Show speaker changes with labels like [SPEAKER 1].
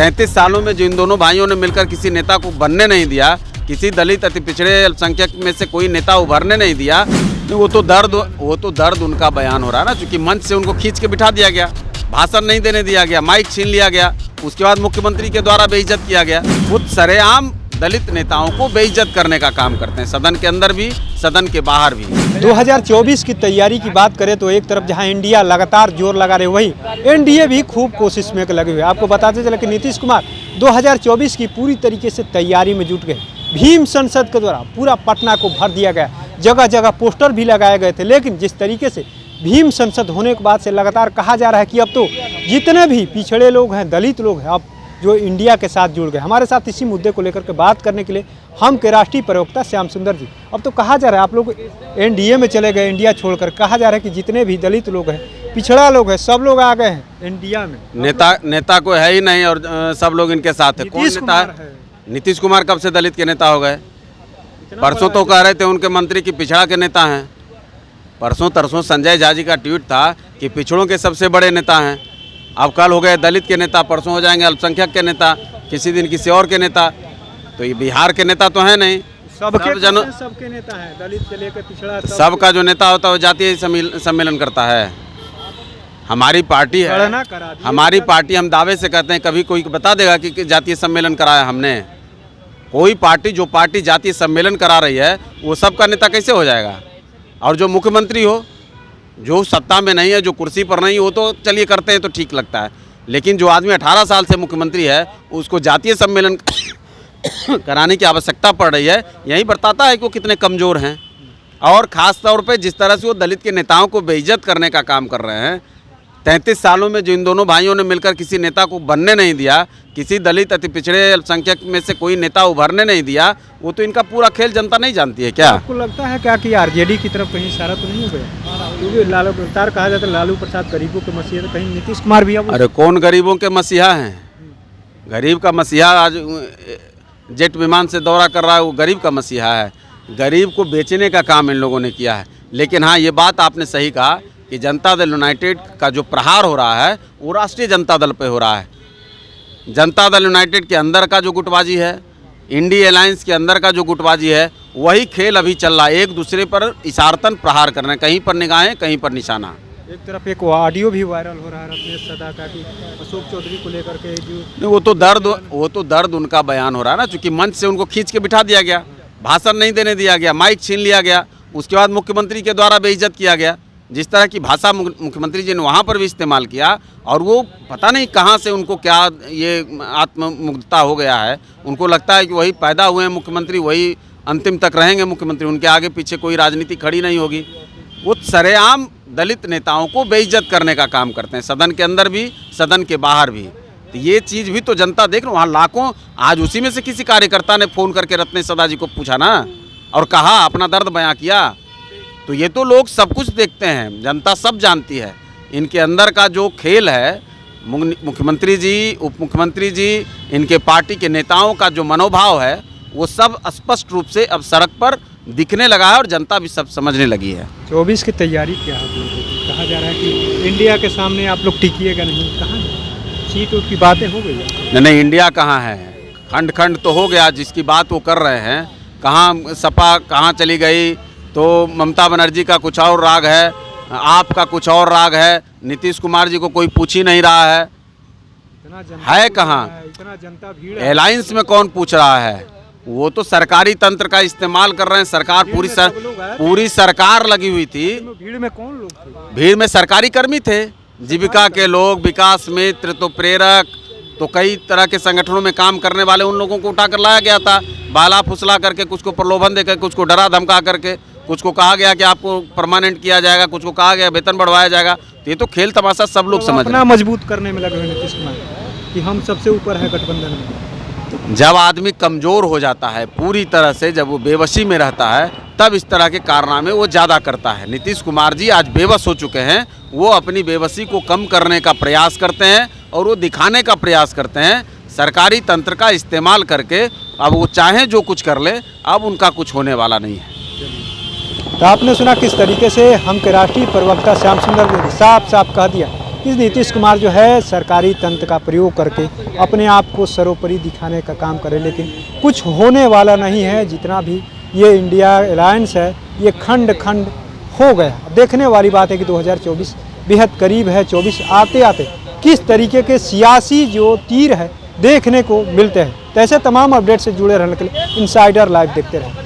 [SPEAKER 1] 33 सालों में जो इन दोनों भाइयों ने मिलकर किसी नेता को बनने नहीं दिया, किसी दलित अति पिछड़े अल्पसंख्यक में से कोई नेता उभरने नहीं दिया, तो वो तो दर्द उनका बयान हो रहा है ना। क्योंकि मंच से उनको खींच के बिठा दिया गया, भाषण नहीं देने दिया गया, माइक छीन लिया गया, उसके बाद मुख्यमंत्री के द्वारा बेइज्जत किया गया। वो सरेआम दलित नेताओं को बेइज्जत करने का काम करते हैं, सदन के अंदर भी, सदन के बाहर भी।
[SPEAKER 2] 2024 की तैयारी की बात करें तो एक तरफ जहां इंडिया लगातार जोर लगा रहे, वहीं एनडीए भी खूब कोशिश में लगे हुए। आपको बताते चले कि नीतीश कुमार 2024 की पूरी तरीके से तैयारी में जुट गए। भीम संसद के द्वारा पूरा पटना को भर दिया गया, जगह जगह पोस्टर भी लगाए गए थे। लेकिन जिस तरीके से भीम संसद होने के बाद से लगातार कहा जा रहा है कि अब तो जितने भी पिछड़े लोग हैं, दलित लोग हैं, अब जो इंडिया के साथ जुड़ गए। हमारे साथ इसी मुद्दे को लेकर के बात करने के लिए हम के राष्ट्रीय प्रवक्ता श्याम सुंदर जी। अब तो कहा जा रहा है आप लोग एनडीए में चले गए, इंडिया छोड़कर। कहा जा रहा है कि जितने भी दलित लोग हैं, पिछड़ा लोग हैं, सब लोग आ गए हैं इंडिया में।
[SPEAKER 1] नेता कोई है ही नहीं और सब लोग इनके साथ है। कौन नेता है? नीतीश कुमार कब से दलित के नेता हो गए? परसों तो कह रहे थे उनके मंत्री की पिछड़ा के नेता हैं। परसों तरसों संजय झा जी का ट्वीट था कि पिछड़ों के सबसे बड़े नेता हैं। अब कल हो गए दलित के नेता, परसों हो जाएंगे अल्पसंख्यक के नेता, किसी दिन किसी और के नेता। तो ये बिहार के नेता तो है नहीं,
[SPEAKER 2] सबके नेता हैं, दलित से लेकर पिछड़ा
[SPEAKER 1] सबका जो नेता होता है वो जातीय सम्मेलन करता है। हमारी पार्टी है, हमारी पार्टी, हम दावे से कहते हैं, कभी कोई बता देगा कि जातीय सम्मेलन कराया हमने? कोई पार्टी, जो पार्टी जातीय सम्मेलन करा रही है वो सबका नेता कैसे हो जाएगा? और जो मुख्यमंत्री हो, जो सत्ता में नहीं है, जो कुर्सी पर नहीं, वो तो चलिए करते हैं तो ठीक लगता है। लेकिन जो आदमी 18 साल से मुख्यमंत्री है, उसको जातीय सम्मेलन कराने की आवश्यकता पड़ रही है, यही बताता है कि वो कितने कमज़ोर हैं। और ख़ास तौर पे जिस तरह से वो दलित के नेताओं को बेइज्जत करने का काम कर रहे हैं। 33 सालों में जो इन दोनों भाइयों ने मिलकर किसी नेता को बनने नहीं दिया, किसी दलित अति पिछड़े अल्पसंख्यक में से कोई नेता उभरने नहीं दिया, वो तो इनका पूरा खेल जनता नहीं जानती है क्या?
[SPEAKER 2] आपको लगता है क्या कि आरजेडी की तरफ कहीं इशारा तो नहीं हो गया? क्योंकि लालू प्रसाद कहा जाता है, लालू प्रसाद गरीबों के मसीहा, तो कहीं नीतीश कुमार भी?
[SPEAKER 1] अरे कौन गरीबों के मसीहा हैं? गरीब का मसीहा आज जेट विमान से दौरा कर रहा है, वो गरीब का मसीहा है। गरीब को बेचने का काम इन लोगों ने किया है। लेकिन हाँ, ये बात आपने सही कहा कि जनता दल यूनाइटेड का जो प्रहार हो रहा है वो राष्ट्रीय जनता दल पे हो रहा है। जनता दल यूनाइटेड के अंदर का जो गुटबाजी है, इंडी अलायंस के अंदर का जो गुटबाजी है, वही खेल अभी चल रहा है। एक दूसरे पर इशारतन प्रहार करना, कहीं पर निगाहें, कहीं पर निशाना।
[SPEAKER 2] एक तरफ एक ऑडियो भी वायरल हो रहा है रत्नेश सदा का कि अशोक चौधरी को लेकर के जो
[SPEAKER 1] वो तो दर्द उनका बयान हो रहा है ना। क्योंकि मंच से उनको खींच के बिठा दिया गया, भाषण नहीं देने दिया गया, माइक छीन लिया गया, उसके बाद मुख्यमंत्री के द्वारा बेइज्जत किया गया। जिस तरह की भाषा मुख्यमंत्री जी ने वहाँ पर भी इस्तेमाल किया, और वो पता नहीं कहाँ से उनको क्या ये आत्ममुग्धता हो गया है। उनको लगता है कि वही पैदा हुए हैं मुख्यमंत्री, वही अंतिम तक रहेंगे मुख्यमंत्री, उनके आगे पीछे कोई राजनीति खड़ी नहीं होगी। वो सरेआम दलित नेताओं को बेइज्जत करने का काम करते हैं, सदन के अंदर भी, सदन के बाहर भी। तो ये चीज़ भी तो जनता देख रहा, वहाँ लाखों, आज उसी में से किसी कार्यकर्ता ने फ़ोन करके रत्नेश सदा जी को पूछा ना, और कहा, अपना दर्द बयां किया। तो ये तो लोग सब कुछ देखते हैं, जनता सब जानती है इनके अंदर का जो खेल है। मुख्यमंत्री जी, उप मुख्यमंत्री जी, इनके पार्टी के नेताओं का जो मनोभाव है, वो सब स्पष्ट रूप से अब सड़क पर दिखने लगा है और जनता भी सब समझने लगी है।
[SPEAKER 2] 24 की तैयारी क्या है? कहा जा रहा है कि इंडिया के सामने आप लोग टिकिएगा नहीं, कहाँ सीट उट की बातें हो गई?
[SPEAKER 1] नहीं, इंडिया कहाँ है, खंड खंड तो हो गया जिसकी बात वो कर रहे हैं। कहाँ सपा कहाँ चली गई? तो ममता बनर्जी का कुछ और राग है, आपका कुछ और राग है, नीतीश कुमार जी को कोई पूछ ही नहीं रहा है। है कहाँ?
[SPEAKER 2] इतना जनता भीड़,
[SPEAKER 1] अलायंस में कौन पूछ रहा है? वो तो सरकारी तंत्र का इस्तेमाल कर रहे हैं। सरकार पूरी सरकार लगी हुई थी।
[SPEAKER 2] भीड़ में कौन लोग थे?
[SPEAKER 1] भीड़ में सरकारी कर्मी थे, जीविका के लोग, विकास मित्र, तो प्रेरक, तो कई तरह के संगठनों में काम करने वाले, उन लोगों को उठाकर लाया गया था। बाला फुसला करके, कुछ को प्रलोभन देकर, कुछ को डरा धमका करके, कुछ को कहा गया कि आपको परमानेंट किया जाएगा, कुछ को कहा गया वेतन बढ़वाया जाएगा। तो ये तो खेल तमाशा सब लोग समझ रहे हैं।
[SPEAKER 2] मजबूत करने में लगे हुए नीतीश कुमार कि हम सबसे ऊपर है गठबंधन में।
[SPEAKER 1] जब आदमी कमज़ोर हो जाता है पूरी तरह से, जब वो बेबसी में रहता है, तब इस तरह के कारनामे वो ज़्यादा करता है। नीतीश कुमार जी आज बेबस हो चुके हैं। वो अपनी बेबसी को कम करने का प्रयास करते हैं और वो दिखाने का प्रयास करते हैं सरकारी तंत्र का इस्तेमाल करके। अब वो चाहें जो कुछ कर ले, अब उनका कुछ होने वाला नहीं है।
[SPEAKER 2] तो आपने सुना किस तरीके से हम के राष्ट्रीय प्रवक्ता श्याम सुंदर ने साफ साफ कह दिया कि नीतीश कुमार जो है सरकारी तंत्र का प्रयोग करके अपने आप को सर्वोपरि दिखाने का काम करे, लेकिन कुछ होने वाला नहीं है। जितना भी ये इंडिया अलायंस है ये खंड खंड हो गया। देखने वाली बात है कि 2024 बेहद करीब है। 24 आते आते किस तरीके के सियासी जो तीर है देखने को मिलते हैं। तो ऐसे तमाम अपडेट से जुड़े रहने के लिए इनसाइडर लाइव देखते रहें।